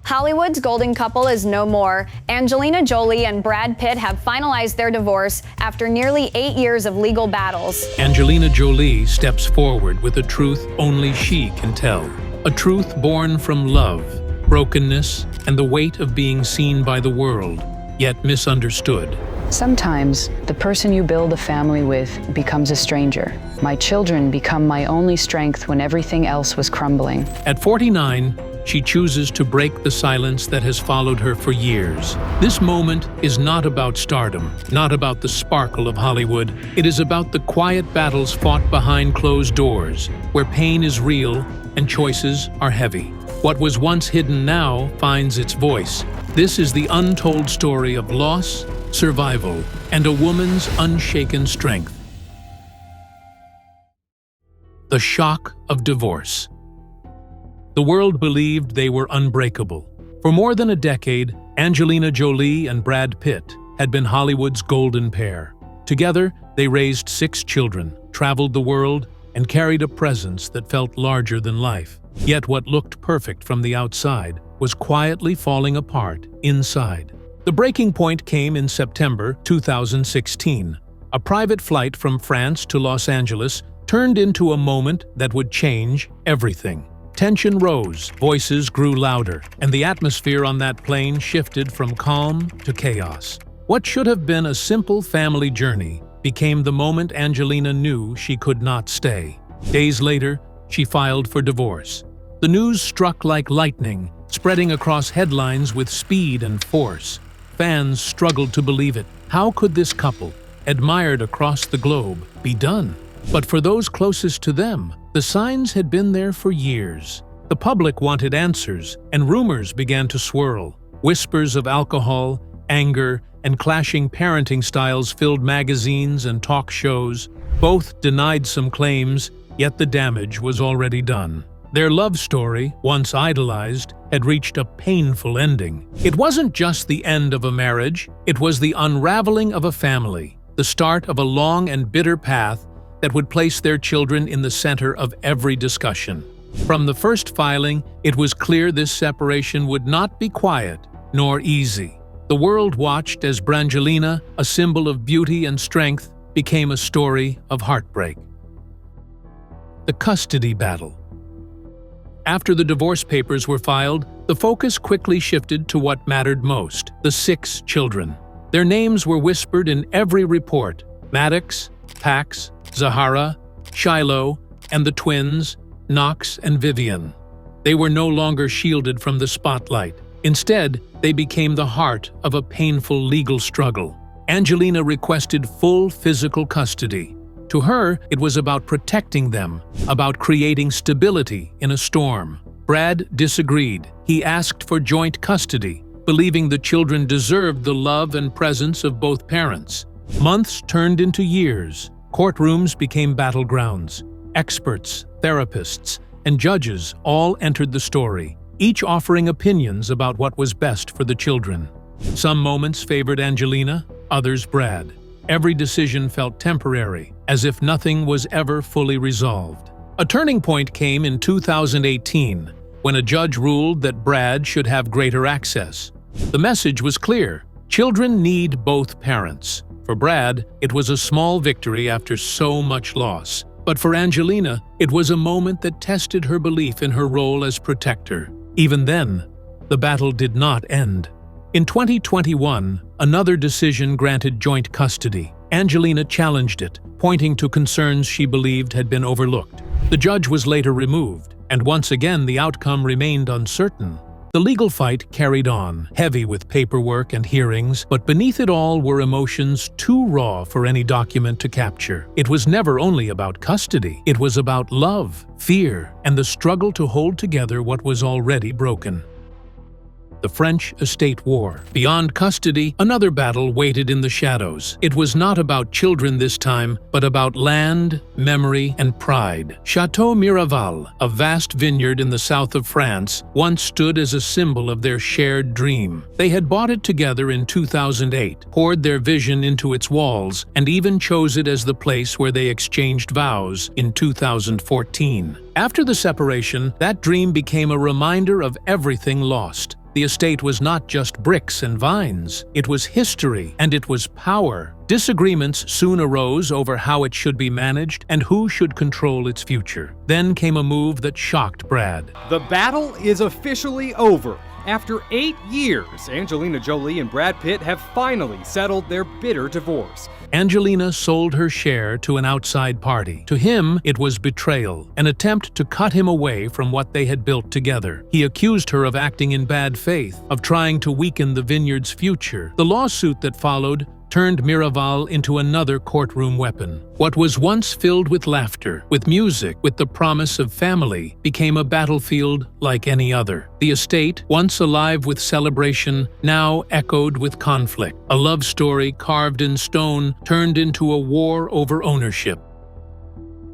Hollywood's golden couple is no more. Angelina Jolie and Brad Pitt have finalized their divorce after nearly 8 years of legal battles. Angelina Jolie steps forward with a truth only she can tell. A truth born from love, brokenness, and the weight of being seen by the world, yet misunderstood. Sometimes, the person you build a family with becomes a stranger. My children become my only strength when everything else was crumbling. At 49, she chooses to break the silence that has followed her for years. This moment is not about stardom, not about the sparkle of Hollywood. It is about the quiet battles fought behind closed doors, where pain is real and choices are heavy. What was once hidden now finds its voice. This is the untold story of loss, survival, and a woman's unshaken strength. The shock of divorce. The world believed they were unbreakable. For more than a decade, Angelina Jolie and Brad Pitt had been Hollywood's golden pair. Together, they raised 6 children, traveled the world, and carried a presence that felt larger than life. Yet what looked perfect from the outside was quietly falling apart inside. The breaking point came in September 2016. A private flight from France to Los Angeles turned into a moment that would change everything. Tension rose, voices grew louder, and the atmosphere on that plane shifted from calm to chaos. What should have been a simple family journey became the moment Angelina knew she could not stay. Days later, she filed for divorce. The news struck like lightning, spreading across headlines with speed and force. Fans struggled to believe it. How could this couple, admired across the globe, be done? But for those closest to them, the signs had been there for years. The public wanted answers, and rumors began to swirl. Whispers of alcohol, anger, and clashing parenting styles filled magazines and talk shows. Both denied some claims, yet the damage was already done. Their love story, once idolized, had reached a painful ending. It wasn't just the end of a marriage, it was the unraveling of a family, the start of a long and bitter path that would place their children in the center of every discussion. From the first filing, it was clear this separation would not be quiet nor easy. The world watched as Brangelina, a symbol of beauty and strength, became a story of heartbreak. The custody battle. After the divorce papers were filed, the focus quickly shifted to what mattered most: the 6 children. Their names were whispered in every report: Maddox, Pax, Zahara, Shiloh, and the twins, Knox and Vivian. They were no longer shielded from the spotlight. Instead, they became the heart of a painful legal struggle. Angelina requested full physical custody. To her, it was about protecting them, about creating stability in a storm. Brad disagreed. He asked for joint custody, believing the children deserved the love and presence of both parents. Months turned into years. Courtrooms became battlegrounds. Experts, therapists, and judges all entered the story, each offering opinions about what was best for the children. Some moments favored Angelina, others Brad. Every decision felt temporary, as if nothing was ever fully resolved. A turning point came in 2018, when a judge ruled that Brad should have greater access. The message was clear: children need both parents. For Brad, it was a small victory after so much loss. But for Angelina, it was a moment that tested her belief in her role as protector. Even then, the battle did not end. In 2021, another decision granted joint custody. Angelina challenged it, pointing to concerns she believed had been overlooked. The judge was later removed, and once again the outcome remained uncertain. The legal fight carried on, heavy with paperwork and hearings, but beneath it all were emotions too raw for any document to capture. It was never only about custody. It was about love, fear, and the struggle to hold together what was already broken. The French Estate War. Beyond custody, another battle waited in the shadows. It was not about children this time, but about land, memory, and pride. Chateau Miraval, a vast vineyard in the south of France, once stood as a symbol of their shared dream. They had bought it together in 2008, poured their vision into its walls, and even chose it as the place where they exchanged vows in 2014. After the separation, that dream became a reminder of everything lost. The estate was not just bricks and vines. It was history, and it was power. Disagreements soon arose over how it should be managed and who should control its future. Then came a move that shocked Brad. The battle is officially over. After 8 years, Angelina Jolie and Brad Pitt have finally settled their bitter divorce. Angelina sold her share to an outside party. To him, it was betrayal, an attempt to cut him away from what they had built together. He accused her of acting in bad faith, of trying to weaken the vineyard's future. The lawsuit that followed turned Miraval into another courtroom weapon. What was once filled with laughter, with music, with the promise of family, became a battlefield like any other. The estate, once alive with celebration, now echoed with conflict. A love story carved in stone turned into a war over ownership.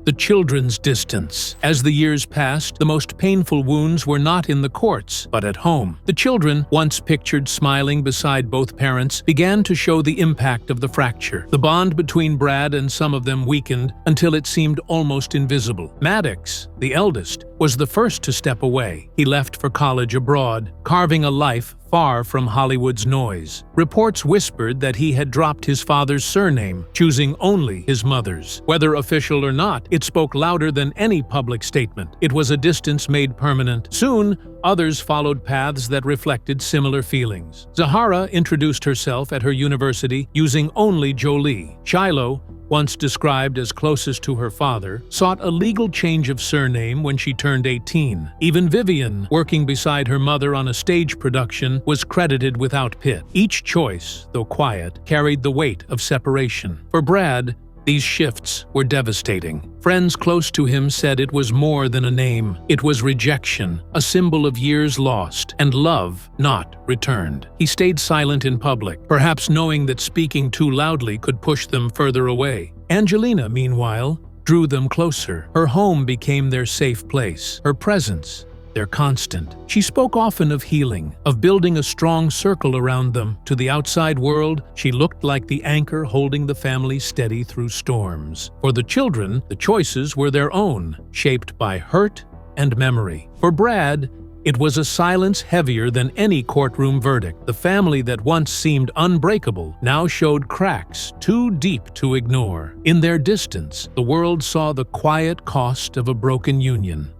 The children's distance. As the years passed, the most painful wounds were not in the courts, but at home. The children, once pictured smiling beside both parents, began to show the impact of the fracture. The bond between Brad and some of them weakened until it seemed almost invisible. Maddox, the eldest, was the first to step away. He left for college abroad, carving a life far from Hollywood's noise. Reports whispered that he had dropped his father's surname, choosing only his mother's. Whether official or not, it spoke louder than any public statement. It was a distance made permanent. Soon, others followed paths that reflected similar feelings. Zahara introduced herself at her university using only Jolie. Shiloh, once described as closest to her father, sought a legal change of surname when she turned 18. Even Vivian, working beside her mother on a stage production, was credited without Pitt. Each choice, though quiet, carried the weight of separation. For Brad, these shifts were devastating. Friends close to him said it was more than a name. It was rejection, a symbol of years lost, and love not returned. He stayed silent in public, perhaps knowing that speaking too loudly could push them further away. Angelina, meanwhile, drew them closer. Her home became their safe place. Her presence, their constant. She spoke often of healing, of building a strong circle around them. To the outside world, she looked like the anchor holding the family steady through storms. For the children, the choices were their own, shaped by hurt and memory. For Brad, it was a silence heavier than any courtroom verdict. The family that once seemed unbreakable now showed cracks too deep to ignore. In their distance, the world saw the quiet cost of a broken union.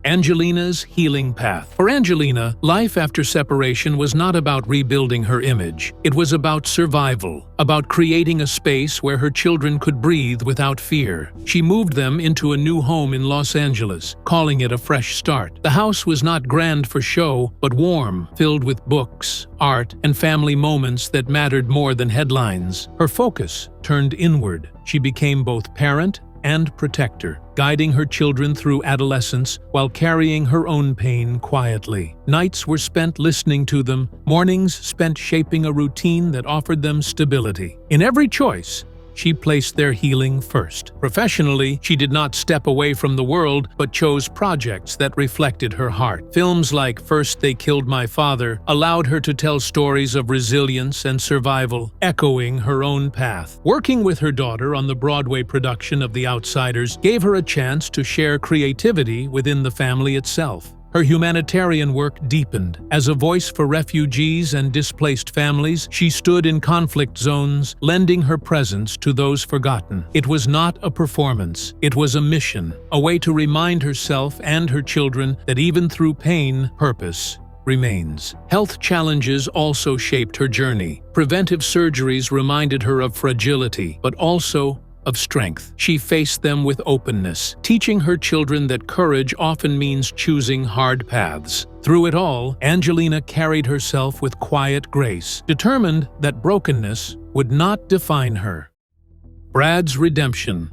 Angelina's healing path. For Angelina, life after separation was not about rebuilding her image. It was about survival, about creating a space where her children could breathe without fear. She moved them into a new home in Los Angeles, calling it a fresh start. The house was not grand for show, but warm, filled with books, art, and family moments that mattered more than headlines. Her focus turned inward. She became both parent and protector, guiding her children through adolescence while carrying her own pain quietly. Nights were spent listening to them, mornings spent shaping a routine that offered them stability. In every choice, she placed their healing first. Professionally, she did not step away from the world, but chose projects that reflected her heart. Films like First They Killed My Father allowed her to tell stories of resilience and survival, echoing her own path. Working with her daughter on the Broadway production of The Outsiders gave her a chance to share creativity within the family itself. Her humanitarian work deepened. As a voice for refugees and displaced families, she stood in conflict zones, lending her presence to those forgotten. It was not a performance, it was a mission, a way to remind herself and her children that even through pain, purpose remains. Health challenges also shaped her journey. Preventive surgeries reminded her of fragility, but also of strength. She faced them with openness, teaching her children that courage often means choosing hard paths. Through it all, Angelina carried herself with quiet grace, determined that brokenness would not define her. Brad's redemption.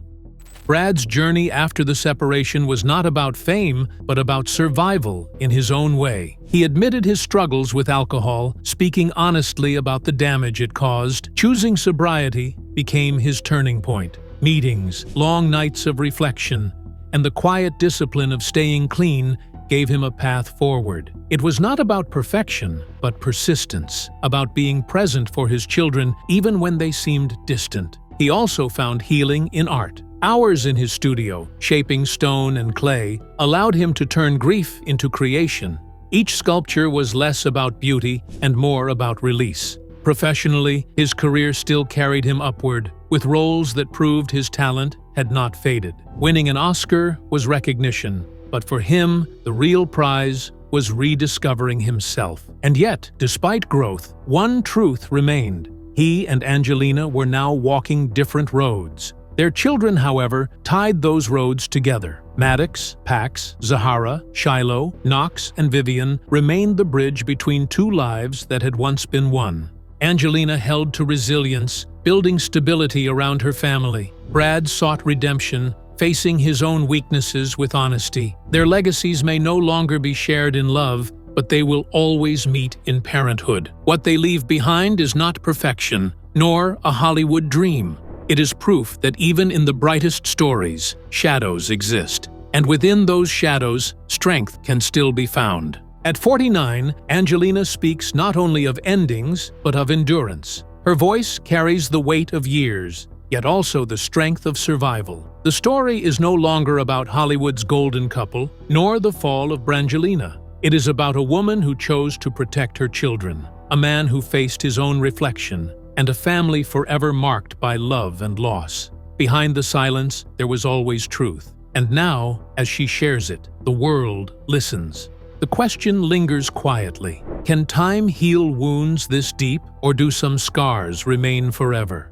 Brad's journey after the separation was not about fame, but about survival in his own way. He admitted his struggles with alcohol, speaking honestly about the damage it caused. Choosing sobriety became his turning point. Meetings, long nights of reflection, and the quiet discipline of staying clean gave him a path forward. It was not about perfection, but persistence, about being present for his children even when they seemed distant. He also found healing in art. Hours in his studio, shaping stone and clay, allowed him to turn grief into creation. Each sculpture was less about beauty and more about release. Professionally, his career still carried him upward, with roles that proved his talent had not faded. Winning an Oscar was recognition, but for him, the real prize was rediscovering himself. And yet, despite growth, one truth remained. He and Angelina were now walking different roads. Their children, however, tied those roads together. Maddox, Pax, Zahara, Shiloh, Knox, and Vivian remained the bridge between two lives that had once been one. Angelina held to resilience, building stability around her family. Brad sought redemption, facing his own weaknesses with honesty. Their legacies may no longer be shared in love, but they will always meet in parenthood. What they leave behind is not perfection, nor a Hollywood dream. It is proof that even in the brightest stories, shadows exist. And within those shadows, strength can still be found. At 49, Angelina speaks not only of endings, but of endurance. Her voice carries the weight of years, yet also the strength of survival. The story is no longer about Hollywood's golden couple, nor the fall of Brangelina. It is about a woman who chose to protect her children, a man who faced his own reflection, and a family forever marked by love and loss. Behind the silence, there was always truth. And now, as she shares it, the world listens. The question lingers quietly. Can time heal wounds this deep, or do some scars remain forever?